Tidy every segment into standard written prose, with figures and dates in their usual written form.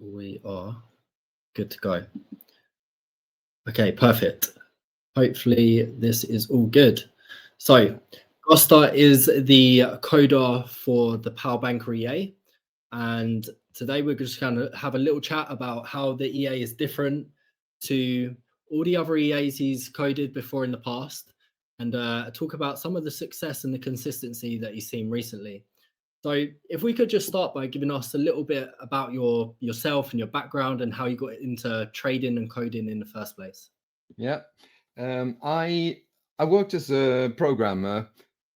We are good to go. Okay, perfect. Hopefully this is all good. So Gosta is the coder for the POW Banker EA. And today we're just going to have a little chat about how the EA is different to all the other EAs he's coded before in the past, and talk about some of the success and the consistency that he's seen recently. So if we could just start by giving us a little bit about yourself and your background and how you got into trading and coding in the first place. Yeah, I worked as a programmer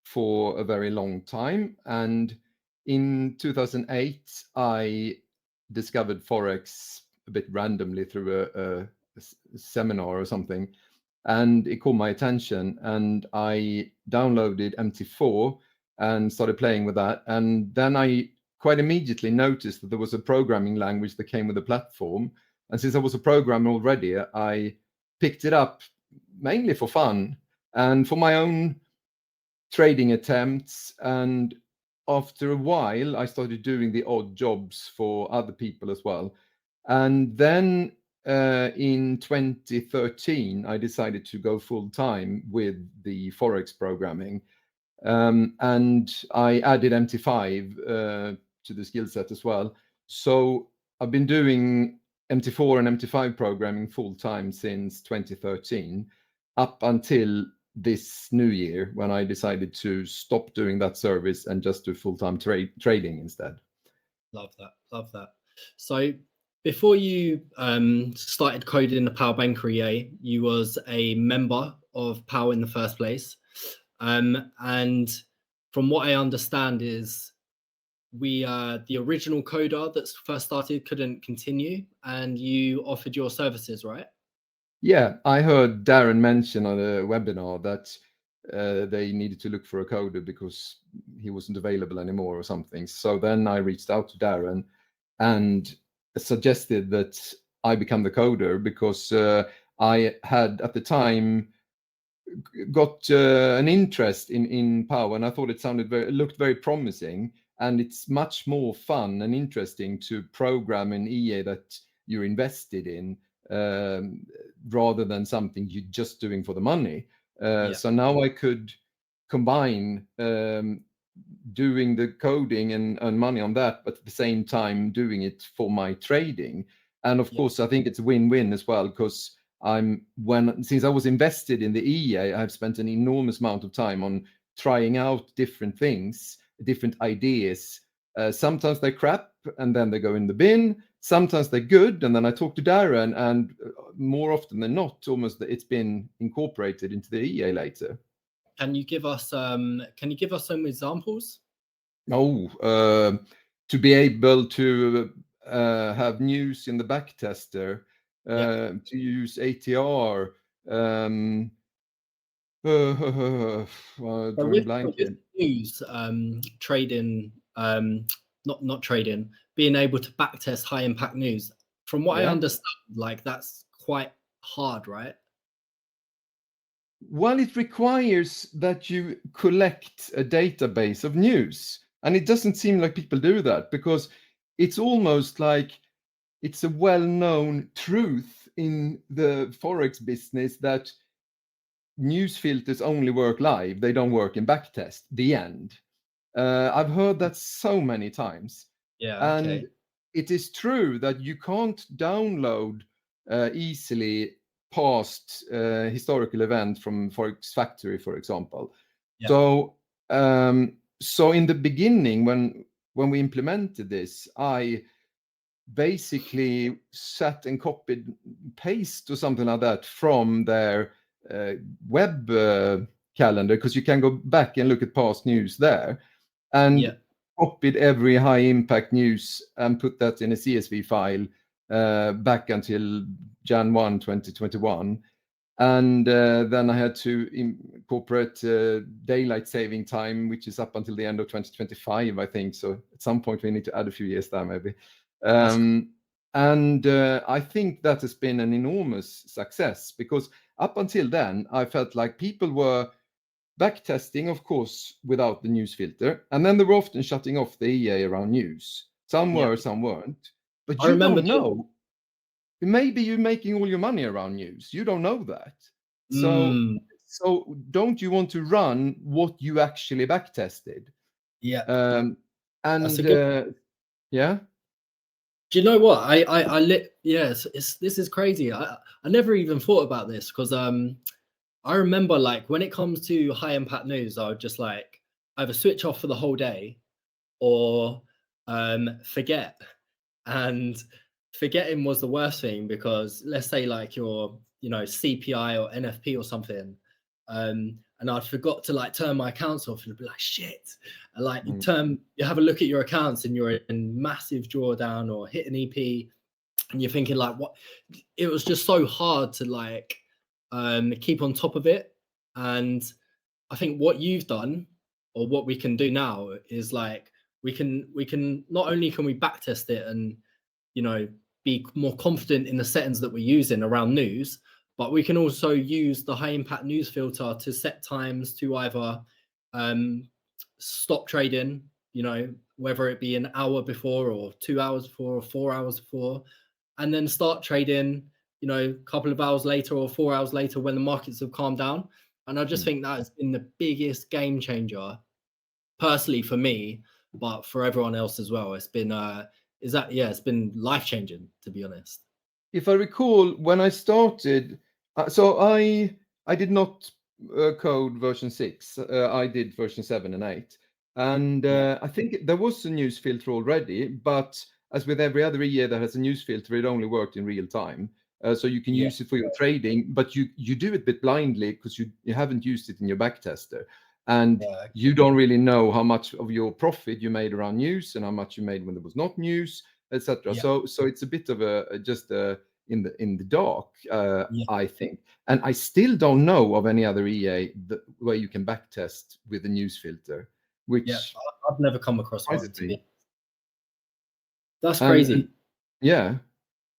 for a very long time, and in 2008 I discovered Forex a bit randomly through a seminar or something, and it caught my attention, and I downloaded MT4 and started playing with that, and then I quite immediately noticed that there was a programming language that came with the platform, and since I was a programmer already, I picked it up mainly for fun and for my own trading attempts. And after a while, I started doing the odd jobs for other people as well. And then in 2013, I decided to go full time with the Forex programming. And I added MT5 to the skill set as well. So I've been doing MT4 and MT5 programming full time since 2013, up until this new year when I decided to stop doing that service and just do full-time trading instead. Love that. Love that. So before you started coding the POW Banker EA, you was a member of POW in the first place. And from what I understand is the original coder that first started couldn't continue and you offered your services, right? Yeah, I heard Darren mention on a webinar that they needed to look for a coder because he wasn't available anymore or something. So then I reached out to Darren and suggested that I become the coder because I had at the time got an interest in POW, and I thought it looked very promising, and it's much more fun and interesting to program an EA that you're invested in rather than something you're just doing for the money. So now I could combine doing the coding and earn money on that, but at the same time doing it for my trading. And of course, I think it's a win-win as well, because since I was invested in the EA, I've spent an enormous amount of time on trying out different things, different ideas. Sometimes they're crap and then they go in the bin. Sometimes they're good, and then I talk to Darren, and more often than not, almost it's been incorporated into the EA later. Can you give us some examples? To be able to have news in the backtester, to use ATR. With news, trading, not trading, being able to backtest high impact news. From what I understand, like that's quite hard, right? Well, it requires that you collect a database of news, and it doesn't seem like people do that, because it's almost like it's a well-known truth in the Forex business that news filters only work live. They don't work in backtest. The end. I've heard that so many times. Yeah. Okay. And it is true that you can't download easily past historical event from Forex Factory, for example. Yeah. So in the beginning, when we implemented this, I basically sat and copied paste or something like that from their web calendar, because you can go back and look at past news there, and copied every high impact news and put that in a CSV file back until Jan 1, 2021. And then I had to incorporate daylight saving time, which is up until the end of 2025, I think. So at some point we need to add a few years there, maybe. And I think that has been an enormous success, because up until then, I felt like people were backtesting, of course, without the news filter, and then they were often shutting off the EA around news. Some were, some weren't. but I you remember don't know. Maybe you're making all your money around news. You don't know that. Mm, So don't you want to run what you actually backtested? yeah, And that's a good. yeah. Do you know what? I lit. Yes, this is crazy. I never even thought about this because I remember like when it comes to high impact news, I would just like either switch off for the whole day or forget. And forgetting was the worst thing because let's say like your, you know, CPI or NFP or something, and I'd forgot to like turn my accounts off and be like shit. And like you have a look at your accounts and you're in massive drawdown or hit an EP and you're thinking like what, it was just so hard to like keep on top of it. And I think what you've done or what we can do now is like we can not only can we backtest it and, you know, be more confident in the settings that we're using around news, but we can also use the high impact news filter to set times to either stop trading, you know, whether it be an hour before or 2 hours before or 4 hours before, and then start trading, you know, a couple of hours later or 4 hours later when the markets have calmed down. And I just think that has been the biggest game changer personally for me, but for everyone else as well. It's been it's been life changing, to be honest. If I recall, when I started, so I did not code version 6. I did version 7 and 8, and I think there was a news filter already. But as with every other EA that has a news filter, it only worked in real time. So you can use it for your trading, but you do it a bit blindly because you haven't used it in your backtester, and you don't really know how much of your profit you made around news and how much you made when there was not news, etc. So it's a bit of just in the dark, I think. And I still don't know of any other EA where you can backtest with a news filter, which I've never come across one to be. That's and crazy. Yeah.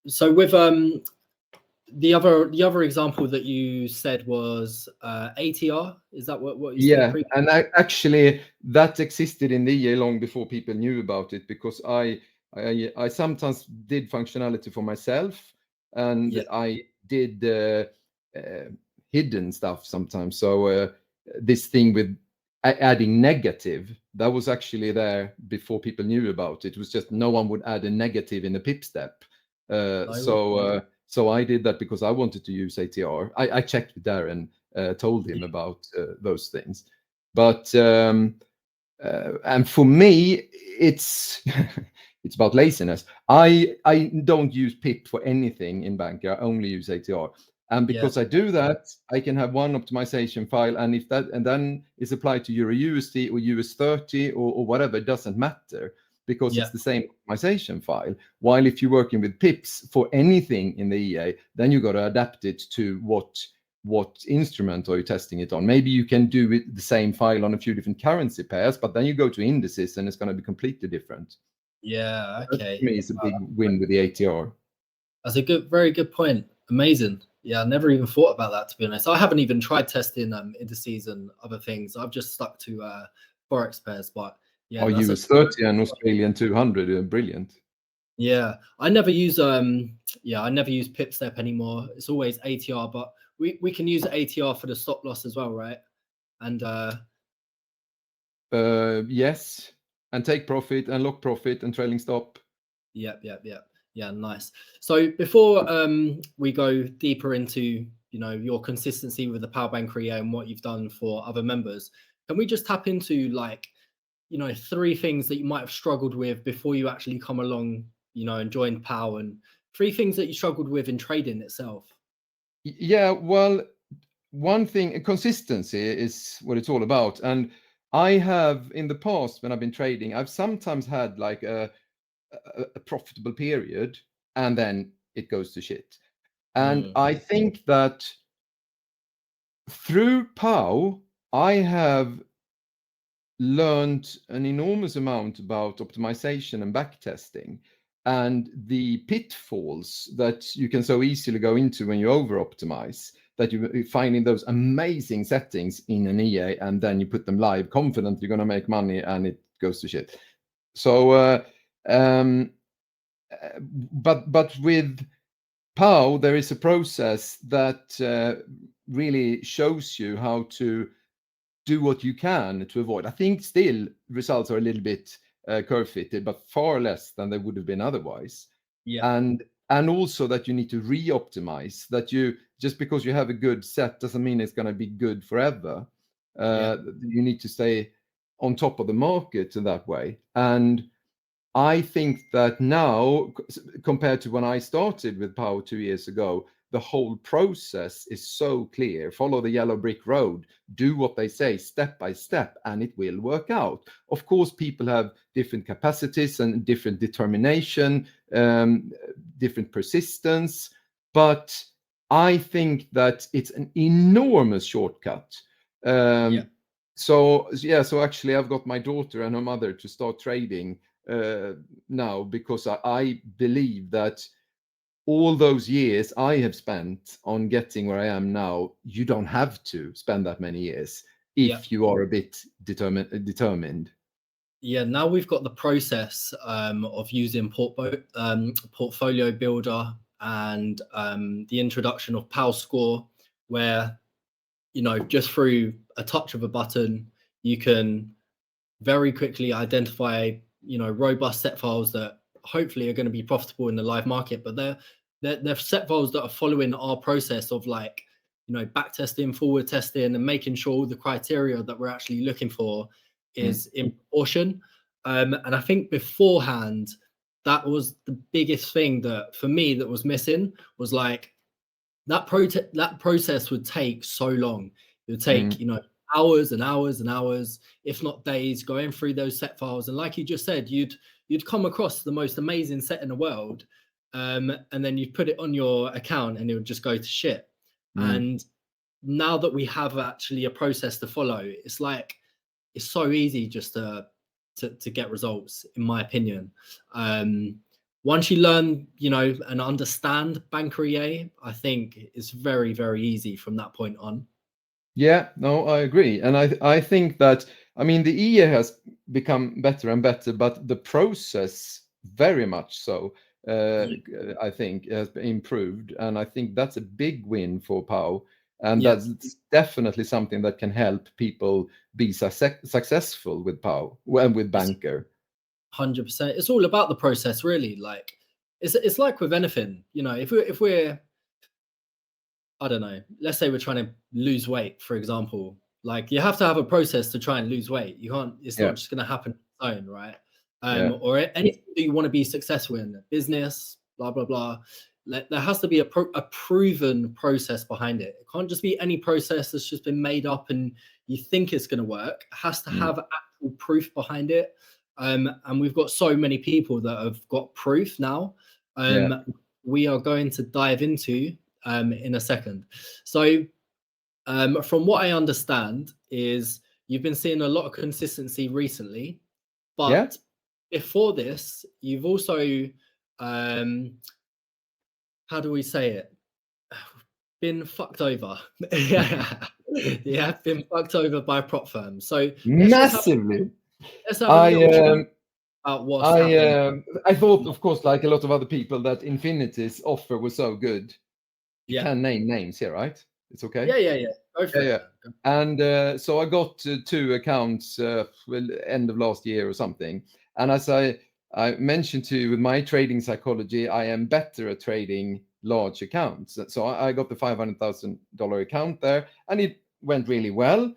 So with the other example that you said was ATR. Is that what you said? And actually that existed in the EA long before people knew about it, because I sometimes did functionality for myself, and I did hidden stuff sometimes. So this thing with adding negative, that was actually there before people knew about it. It was just no one would add a negative in a pip step. So I did that because I wanted to use ATR. I checked with Darren, told him about those things. But and for me, it's it's about laziness. I don't use pip for anything in Banker. I only use ATR. And because I do that, I can have one optimization file, and if that and then is applied to Euro USD or US30 or whatever, it doesn't matter, because it's the same optimization file. While if you're working with pips for anything in the EA, then you got to adapt it to what instrument are you testing it on. Maybe you can do it the same file on a few different currency pairs, but then you go to indices and it's going to be completely different. Yeah, okay. That for me, it's a big win with the ATR. That's a very good point. Amazing. Yeah, I never even thought about that, to be honest. I haven't even tried testing indices and other things. I've just stuck to Forex pairs, but yeah. US 30 and Australian 200 are brilliant. Yeah, I never use Pipstep anymore. It's always ATR, but we can use ATR for the stop loss as well, right? And yes, and take profit and lock profit and trailing stop. Yeah, nice. So before we go deeper into, you know, your consistency with the POW Banker EA and what you've done for other members, can we just tap into, like, you know, 3 things that you might have struggled with before you actually come along, you know, and joined POW, and 3 things that you struggled with in trading itself? Yeah, well, one thing, consistency is what it's all about. And I have in the past, when I've been trading, I've sometimes had like a profitable period and then it goes to shit. And I think that through POW, I have learned an enormous amount about optimization and backtesting, and the pitfalls that you can so easily go into when you over optimize, that you find in those amazing settings in an EA, and then you put them live confident you're going to make money and it goes to shit. So but with POW, there is a process that really shows you how to do what you can to avoid. I think still results are a little bit curve fitted, but far less than they would have been otherwise. Yeah. And also that you need to re-optimize. That you, just because you have a good set doesn't mean it's going to be good forever. You need to stay on top of the market in that way. And I think that now, compared to when I started with POW 2 years ago, the whole process is so clear. Follow the yellow brick road, do what they say step by step, and it will work out. Of course, people have different capacities and different determination, different persistence, but I think that it's an enormous shortcut. So actually I've got my daughter and her mother to start trading now, because I believe that all those years I have spent on getting where I am now, you don't have to spend that many years if you are a bit determined. Yeah, now we've got the process of using Portfolio Builder and the introduction of POW Score, where, you know, just through a touch of a button, you can very quickly identify, you know, robust set files that hopefully are going to be profitable in the live market. But they're set files that are following our process of, like, you know, back testing, forward testing, and making sure all the criteria that we're actually looking for is in proportion. And I think beforehand, that was the biggest thing that for me that was missing, was like that process would take so long. It would take, you know, hours and hours and hours, if not days, going through those set files. And like you just said, you'd come across the most amazing set in the world, and then you'd put it on your account and it would just go to shit. And now that we have actually a process to follow, it's like, it's so easy just to get results, in my opinion. Once you learn, you know, and understand Banker EA, I think it's very, very easy from that point on. Yeah, no, I agree. And I think that, I mean, the EA has become better and better, but the process very much so, I think, has improved. And I think that's a big win for POW. And that's definitely something that can help people be successful with POW and with Banker. 100%. It's all about the process, really. Like, it's like with anything, you know, if we're I don't know, let's say we're trying to lose weight, for example, like, you have to have a process to try and lose weight. You can't, it's not just going to happen on its own, right? Or anything that you want to be successful in, business, blah, blah, blah. There has to be a proven process behind it. It can't just be any process that's just been made up and you think it's going to work. It has to have actual proof behind it. And we've got so many people that have got proof now. We are going to dive into in a second. So from what I understand is you've been seeing a lot of consistency recently, but before this, you've also, how do we say it? Been fucked over. Been fucked over by prop firms. So massively. Let's have a little chat about what's happening. I thought, of course, like a lot of other people, that Infinity's offer was so good. You can name names here, right? It's okay. Yeah. Go for it. And so I got 2 accounts end of last year or something. And as I mentioned to you, with my trading psychology, I am better at trading large accounts. So I got the $500,000 account there, and it went really well.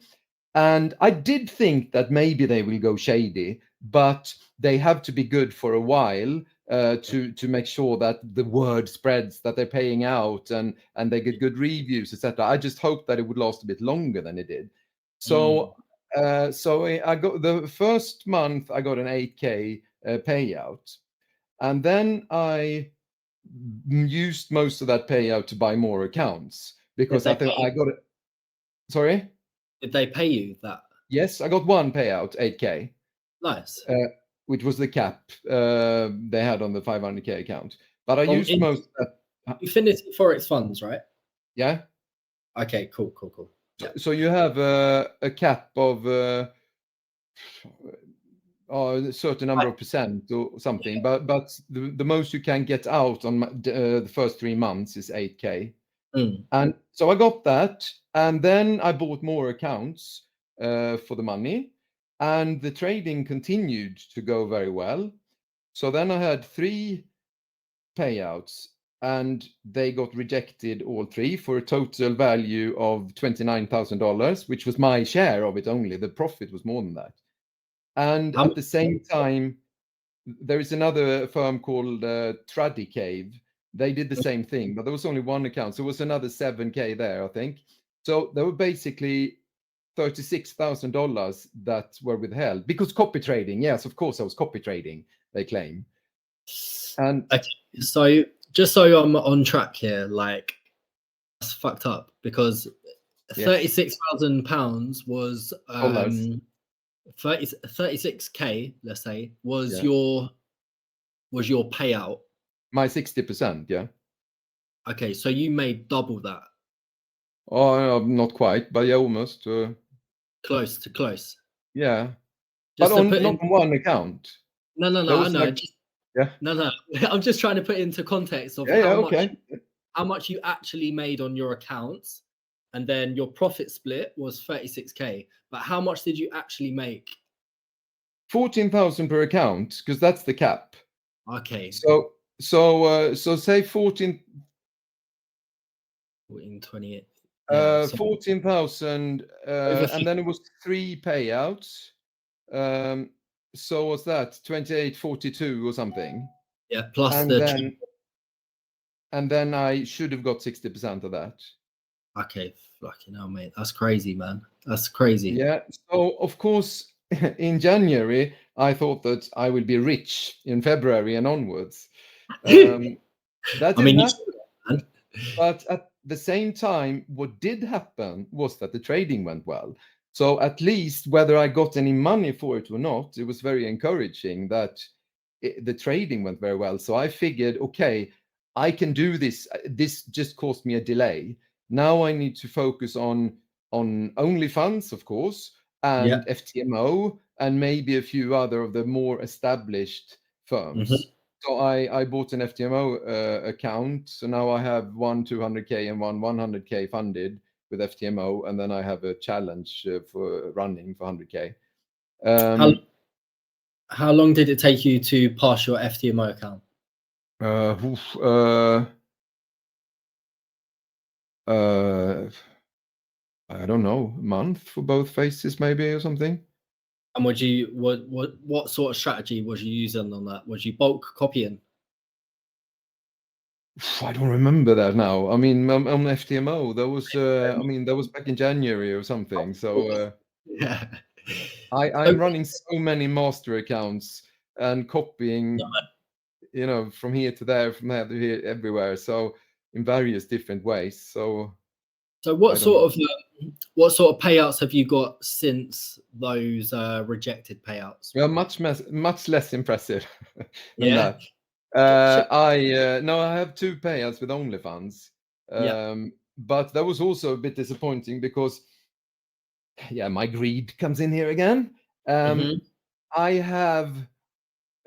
And I did think that maybe they will go shady, but they have to be good for a while to make sure that the word spreads that they're paying out and they get good reviews, etc. I just hoped that it would last a bit longer than it did. So I got the first month I got an 8K payout, and then I used most of that payout to buy more accounts because I thought I got it. Sorry? Did they pay you that? Yes, I got one payout, 8K. Nice. Which was the cap they had on the 500K account. But I used most of that. Infinity Forex funds, right? Yeah. Okay, cool. So you have a cap of a certain number of percent or something. But the most you can get out on the first 3 months is 8K. And so I got that, and then I bought more accounts for the money, and the trading continued to go very well. So then I had 3 payouts, and they got rejected all 3 for a total value of $29,000, which was my share of it only. The profit was more than that. And at the same time, there is another firm called Tradicave. They did the same thing, but there was only 1 account. So it was another 7K there, I think. So there were basically $36,000 that were withheld because copy trading. Yes, of course, I was copy trading, they claim. And okay, so just so I'm on track here, like that's fucked up because £36,000 was 36K, let's say, was your payout. My 60%, yeah. Okay, so you made double that. Oh, not quite, but yeah, almost. Close to close. Yeah, Just but not on 1 account. No, I know. Like, No. I'm just trying to put into context of how much you actually made on your accounts, and then your profit split was 36K. But how much did you actually make? 14,000 per account, because that's the cap. Okay. So say 14. 28. 14,000, and then it was 3 payouts. So what's that? 28.42 or something. Yeah, plus and then I should have got 60% of that. Okay, fucking hell, mate. That's crazy, man. That's crazy. Yeah. So of course, in January, I thought that I will be rich in February and onwards. That didn't happen. But at the same time, what did happen was that the trading went well. So at least whether I got any money for it or not, it was very encouraging that the trading went very well. So I figured, okay, I can do this. This just caused me a delay. Now I need to focus on OnlyFans, of course, and FTMO, and maybe a few other of the more established firms. So I bought an FTMO account. So now I have one 200K and one 100K funded with FTMO, and then I have a challenge for running for 100K. How long did it take you to pass your FTMO account? I don't know, a month for both phases, maybe, or something. And what sort of strategy was you using on that? Was you bulk copying? I don't remember that now. I mean, on FTMO, that was that was back in January or something. So I'm running so many master accounts and copying, from here to there, from there to here, everywhere. So in various different ways. So what sort of payouts have you got since those rejected payouts? Well, much less impressive than that. I have 2 payouts with OnlyFans. But that was also a bit disappointing because my greed comes in here again. I have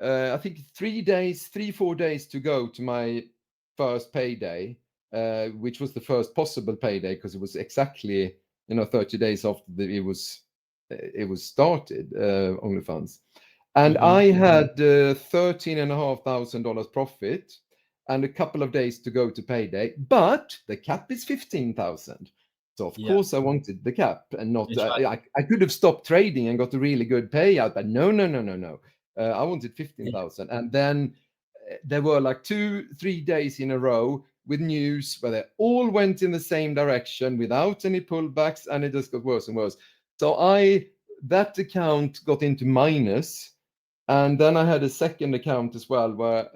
I think 3-4 days to go to my first payday, which was the first possible payday because it was exactly 30 days after it was started, OnlyFans. And I had $13,500 profit and a couple of days to go to payday, but the cap is 15,000. So of course I wanted the cap and not. I could have stopped trading and got a really good payout, but no. I wanted 15,000, and then there were like 2-3 days in a row with news where they all went in the same direction without any pullbacks, and it just got worse and worse. So that account got into minus, and then I had a second account as well where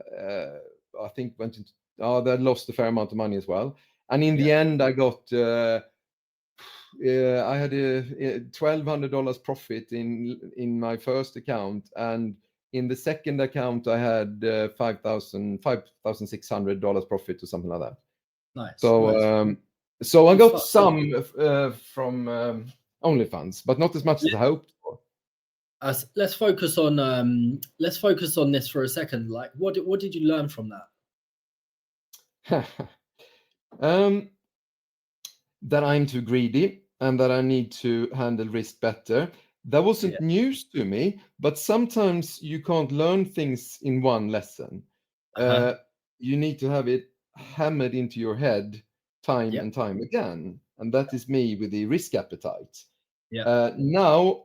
I think went into that lost a fair amount of money as well. And in the end, I got I had a $1,200 profit in my first account, and in the second account I had $5,600 profit or something like that. Nice. So I got some from OnlyFans, but not as much as I hoped for. let's focus on this for a second. Like, what did you learn from that? That I'm too greedy and that I need to handle risk better. That wasn't Yeah. news to me, but sometimes you can't learn things in one lesson. Uh-huh. You need to have it hammered into your head time Yeah. and time again. And that is me with the risk appetite. Yeah. Now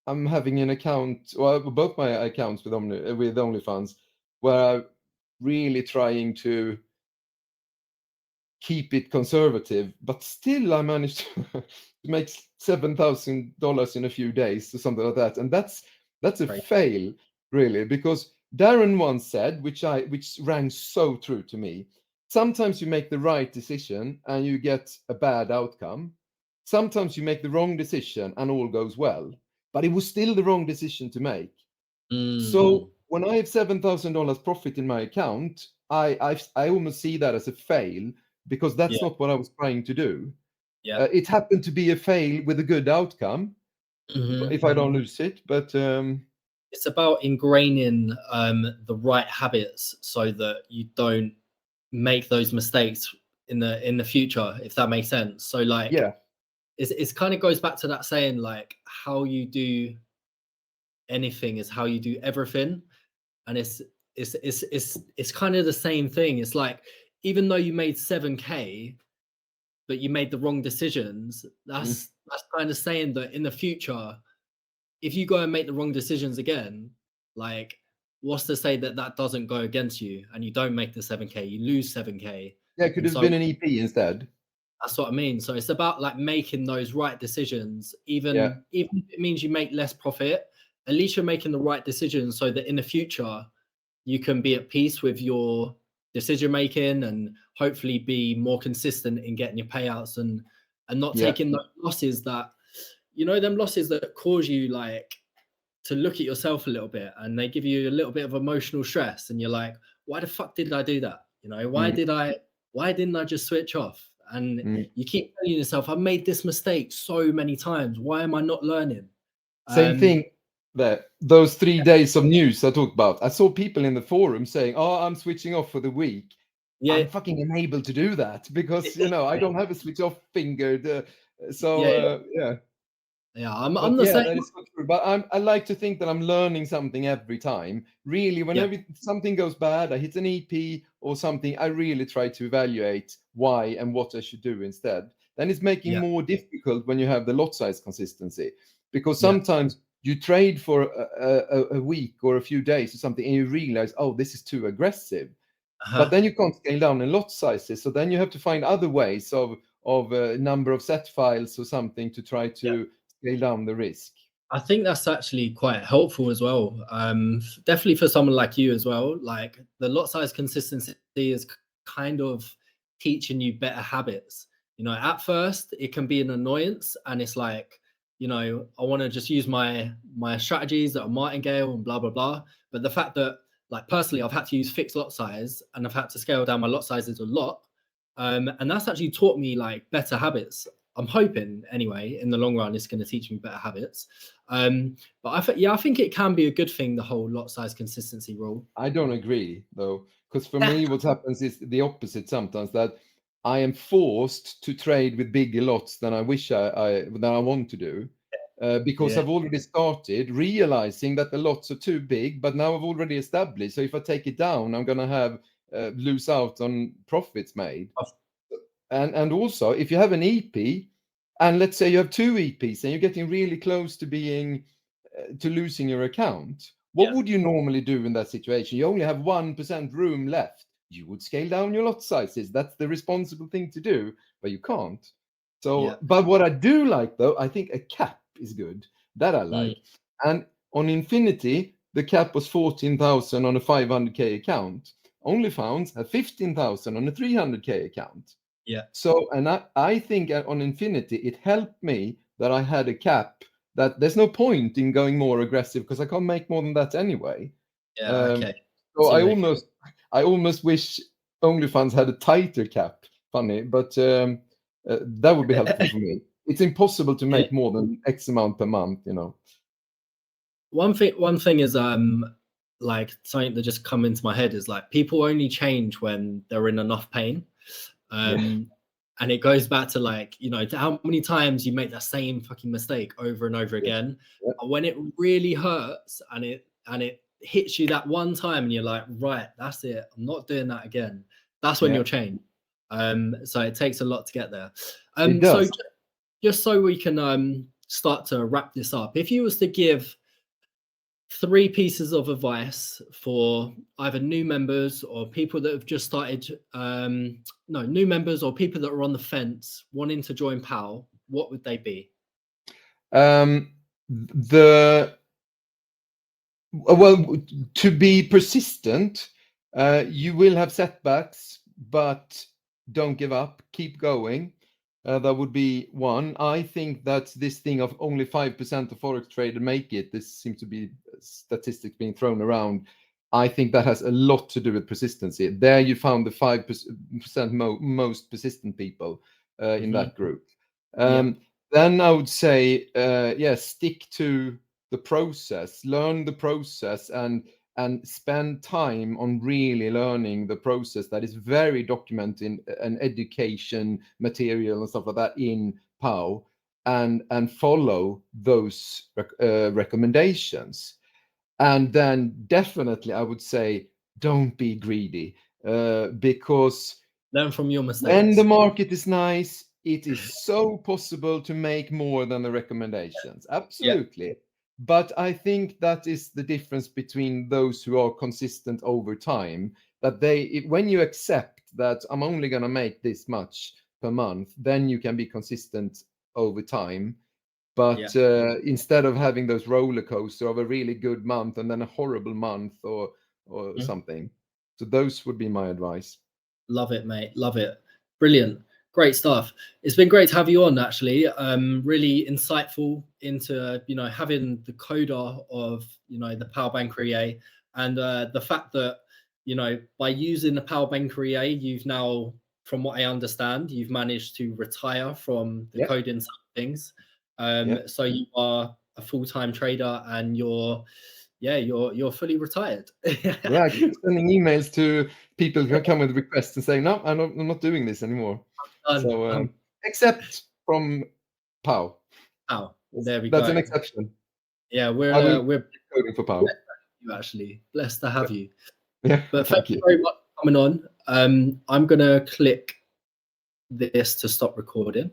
I'm having an account, well, both my accounts with OnlyFans, where I'm really trying to keep it conservative, but still I managed to make $7,000 in a few days or something like that. And that's a Right. fail, really, because Darren once said, which rang so true to me, sometimes you make the right decision and you get a bad outcome. Sometimes you make the wrong decision and all goes well, but it was still the wrong decision to make. So Mm. when I have $7,000 profit in my account, I almost see that as a fail because that's Yeah. not what I was trying to do. Yeah. It happened to be a fail with a good outcome Hmm. if I don't lose it. But It's about ingraining the right habits so that you don't make those mistakes in the future, if that makes sense. So like, yeah, it's kind of goes back to that saying, like, how you do anything is how you do everything. And it's kind of the same thing. It's like, even though you made 7K but you made the wrong decisions, mm, that's kind of saying that in the future, if you go and make the wrong decisions again, like, what's to say that that doesn't go against you and you don't make the 7K, you lose 7K. yeah, it could And have so been an EP instead. that's what I mean. So it's about like making those right decisions, Yeah, even if it means you make less profit, at least you're making the right decisions so that in the future you can be at peace with your decision making and hopefully be more consistent in getting your payouts and not yeah, taking those losses that, them losses that cause you like to look at yourself a little bit and they give you a little bit of emotional stress and you're like, why the fuck did I do that? mm, Why didn't I just switch off? And mm. you keep telling yourself, I've made this mistake so many times. Why am I not learning? Same Um, thing there. Those 3 days of news I talked about. I saw people in the forum saying, "Oh, I'm switching off for the week." yeah, I'm fucking unable to do that because I don't have a switch off finger. So yeah, yeah. yeah. But I'm the yeah, same. that is so true. But I like to think that I'm learning something every time. Really, Yeah, whenever something goes bad, I hit an EP or something, I really try to evaluate why and what I should do instead. Then it's making yeah, more difficult when you have the lot size consistency, because yeah. sometimes you trade for a week or a few days or something, and you realize, oh, this is too aggressive. But Uh-huh. then you can't scale down in lot sizes, so then you have to find other ways of a number of set files or something to try Yeah. to scale down the risk. I think that's actually quite helpful as well. Definitely for someone like you as well. Like the lot size consistency is kind of teaching you better habits. At first it can be an annoyance, and it's like, I want to just use my strategies that are martingale and blah blah blah. But the fact that, like, personally, I've had to use fixed lot size and I've had to scale down my lot sizes a lot, and that's actually taught me like better habits. I'm hoping anyway, in the long run, it's going to teach me better habits. But I think it can be a good thing, the whole lot size consistency rule. I don't agree though, because for Yeah, me, what happens is the opposite sometimes, that I am forced to trade with bigger lots than I wish than I want to do. Because yeah, I've already started realizing that the lots are too big, but now I've already established. So if I take it down, I'm gonna have lose out on profits made. And also, if you have an EP, and let's say you have two EPs, and you're getting really close to being to losing your account, what yeah, would you normally do in that situation? You only have 1% room left. You would scale down your lot sizes. That's the responsible thing to do, but you can't. yeah. So, but what I do like though, I think a cap is good. That I Mm, like. And on Infinity, the cap was 14,000 on a 500k account. OnlyFans had 15,000 on a 300k account. yeah, So, and I think on Infinity, it helped me that I had a cap, that there's no point in going more aggressive because I can't make more than that anyway. yeah. Um, Okay. so See I where you- almost wish OnlyFans had a tighter cap. Funny, but that would be helpful for me. It's impossible to Yeah, make more than X amount per month. one thing is like something that just come into my head is like people only change when they're in enough pain. And it goes back to like, you know, how many times you make that same fucking mistake over and over again. And when it really hurts and it hits you that one time and you're like, right, that's it, I'm not doing that again. That's when you'll change. So it takes a lot to get there. It does. So just so we can start to wrap this up, if you was to give 3 pieces of advice for either new members or people that have just started, new members or people that are on the fence wanting to join POW, what would they be? Well, to be persistent, you will have setbacks, but don't give up, keep going. That would be one. I think that this thing of only 5% of Forex traders make it, this seems to be statistics being thrown around. I think that has a lot to do with persistency. There you found the 5% most persistent people in that group. Then I would say, stick to the process, learn the process, and spend time on really learning the process that is very documented in education material and stuff like that in POW, and follow those recommendations. And then definitely I would say don't be greedy, because learn from your mistakes. When the market is nice, it is so possible to make more than the recommendations. Absolutely. But I think that is the difference between those who are consistent over time, that when you accept that I'm only going to make this much per month, then you can be consistent over time. But instead of having those roller coaster of a really good month and then a horrible month or something. So those would be my advice. Love it, mate. Love it. Brilliant. Great stuff. It's been great to have you on, actually. Really insightful into, you know, having the coder of, you know, the POW Banker EA, and the fact that, you know, by using the POW Banker EA, you've now, from what I understand, you've managed to retire from the coding side of things. So you are a full-time trader and you're fully retired. I keep sending emails to people who come with requests and saying, no, I'm not doing this anymore. So except from POW. POW. There we go. That's an exception. Yeah, we're coding for POW. You actually blessed to have you. Yeah, but thank you very much for coming on. I'm gonna click this to stop recording.